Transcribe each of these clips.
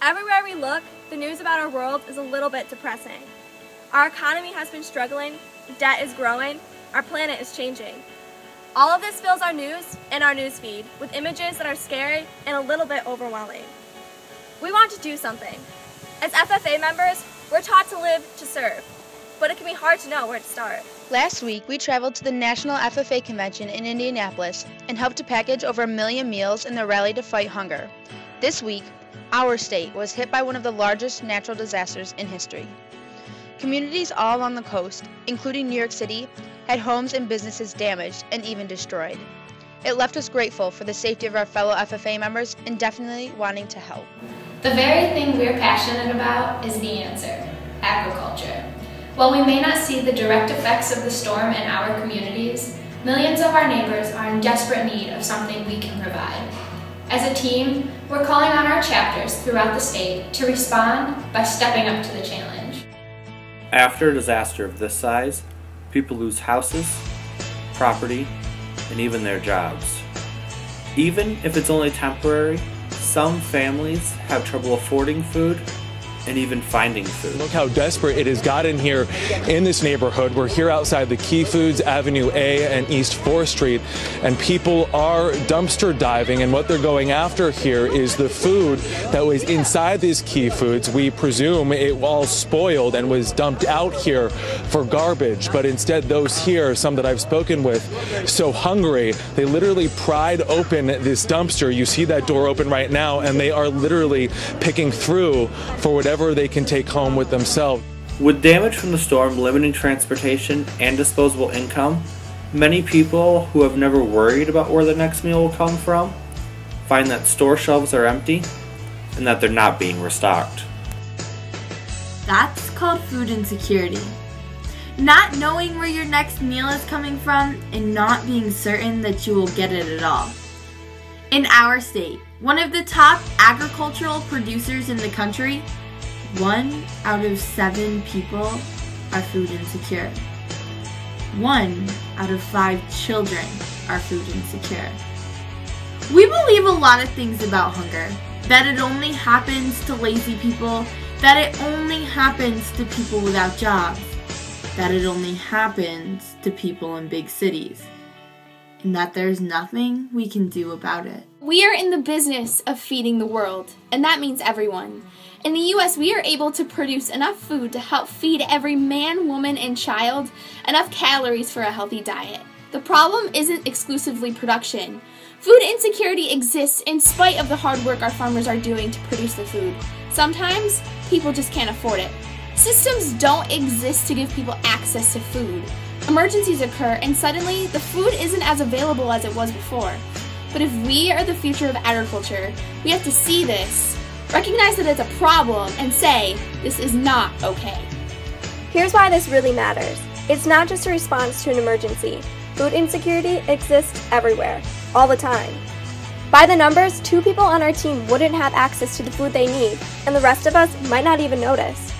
Everywhere we look, the news about our world is a little bit depressing. Our economy has been struggling, debt is growing, our planet is changing. All of this fills our news and our news feed with images that are scary and a little bit overwhelming. We want to do something. As FFA members, we're taught to live to serve, but it can be hard to know where to start. Last week, we traveled to the National FFA Convention in Indianapolis and helped to package over 1 million meals in the Rally to Fight Hunger. This week, our state was hit by one of the largest natural disasters in history. Communities all along the coast, including New York City, had homes and businesses damaged and even destroyed. It left us grateful for the safety of our fellow FFA members and definitely wanting to help. The very thing we're passionate about is the answer: agriculture. While we may not see the direct effects of the storm in our communities, millions of our neighbors are in desperate need of something we can provide. As a team, we're calling on our chapters throughout the state to respond by stepping up to the challenge. After a disaster of this size, people lose houses, property, and even their jobs. Even if it's only temporary, some families have trouble affording food and even finding food. Look how desperate it has gotten here in this neighborhood. We're here outside the Key Foods, Avenue A and East 4th Street, and people are dumpster diving, and what they're going after here is the food that was inside these Key Foods. We presume it all spoiled and was dumped out here for garbage, but instead those here, some that I've spoken with, so hungry, they literally pried open this dumpster. You see that door open right now, and they are literally picking through for whatever they can take home with themselves. With damage from the storm limiting transportation and disposable income, many people who have never worried about where the next meal will come from find that store shelves are empty and that they're not being restocked. That's called food insecurity. Not knowing where your next meal is coming from and not being certain that you will get it at all. In our state, one of the top agricultural producers in the country, 1 out of 7 people are food insecure. 1 out of 5 children are food insecure. We believe a lot of things about hunger. That it only happens to lazy people, that it only happens to people without jobs, that it only happens to people in big cities, and that there's nothing we can do about it. We are in the business of feeding the world, and that means everyone. In the U.S., we are able to produce enough food to help feed every man, woman, and child enough calories for a healthy diet. The problem isn't exclusively production. Food insecurity exists in spite of the hard work our farmers are doing to produce the food. Sometimes, people just can't afford it. Systems don't exist to give people access to food. Emergencies occur, and suddenly, the food isn't as available as it was before. But if we are the future of agriculture, we have to see this, recognize that it's a problem, and say, this is not okay. Here's why this really matters. It's not just a response to an emergency. Food insecurity exists everywhere, all the time. By the numbers, 2 people on our team wouldn't have access to the food they need, and the rest of us might not even notice.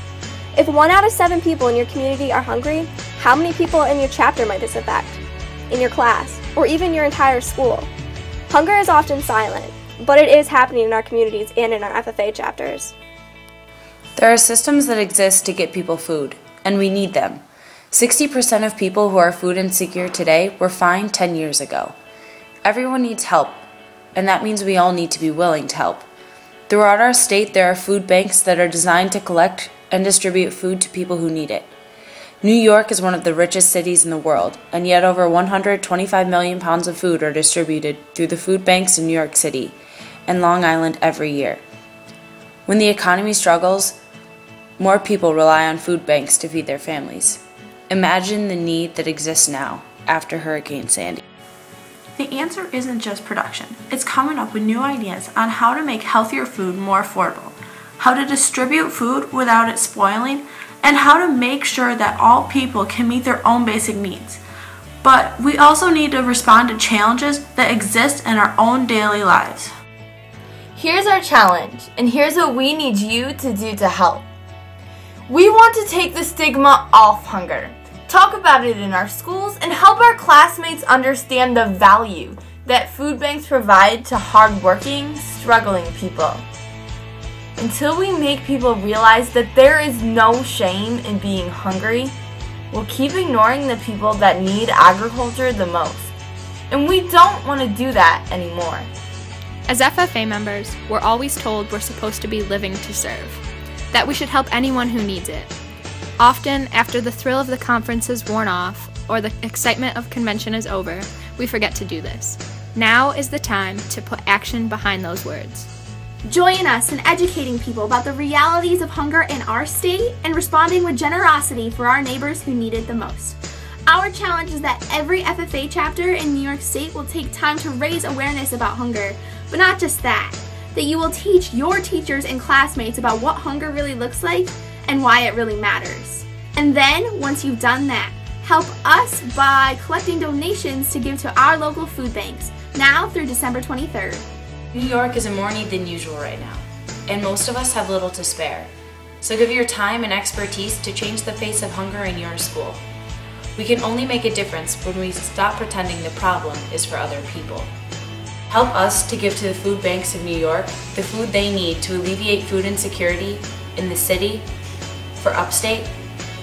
If 1 out of 7 people in your community are hungry, how many people in your chapter might this affect? In your class, or even your entire school? Hunger is often silent, but it is happening in our communities and in our FFA chapters. There are systems that exist to get people food, and we need them. 60% of people who are food insecure today were fine 10 years ago. Everyone needs help, and that means we all need to be willing to help. Throughout our state, there are food banks that are designed to collect and distribute food to people who need it. New York is one of the richest cities in the world, and yet over 125 million pounds of food are distributed through the food banks in New York City and Long Island every year. When the economy struggles, more people rely on food banks to feed their families. Imagine the need that exists now after Hurricane Sandy. The answer isn't just production. It's coming up with new ideas on how to make healthier food more affordable, how to distribute food without it spoiling, and how to make sure that all people can meet their own basic needs. But we also need to respond to challenges that exist in our own daily lives. Here's our challenge, and here's what we need you to do to help. We want to take the stigma off hunger, talk about it in our schools, and help our classmates understand the value that food banks provide to hardworking, struggling people. Until we make people realize that there is no shame in being hungry, we'll keep ignoring the people that need agriculture the most. And we don't want to do that anymore. As FFA members, we're always told we're supposed to be living to serve, that we should help anyone who needs it. Often, after the thrill of the conference is worn off, or the excitement of convention is over, we forget to do this. Now is the time to put action behind those words. Join us in educating people about the realities of hunger in our state and responding with generosity for our neighbors who need it the most. Our challenge is that every FFA chapter in New York State will take time to raise awareness about hunger, but not just that you will teach your teachers and classmates about what hunger really looks like and why it really matters. And then, once you've done that, help us by collecting donations to give to our local food banks, now through December 23rd. New York is in more need than usual right now, and most of us have little to spare. So give your time and expertise to change the face of hunger in your school. We can only make a difference when we stop pretending the problem is for other people. Help us to give to the food banks of New York the food they need to alleviate food insecurity in the city, for upstate,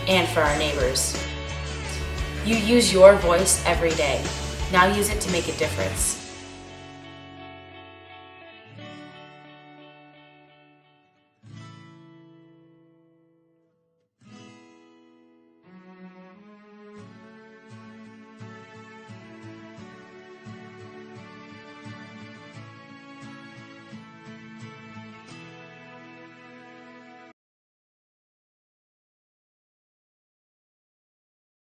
and for our neighbors. You use your voice every day. Now use it to make a difference.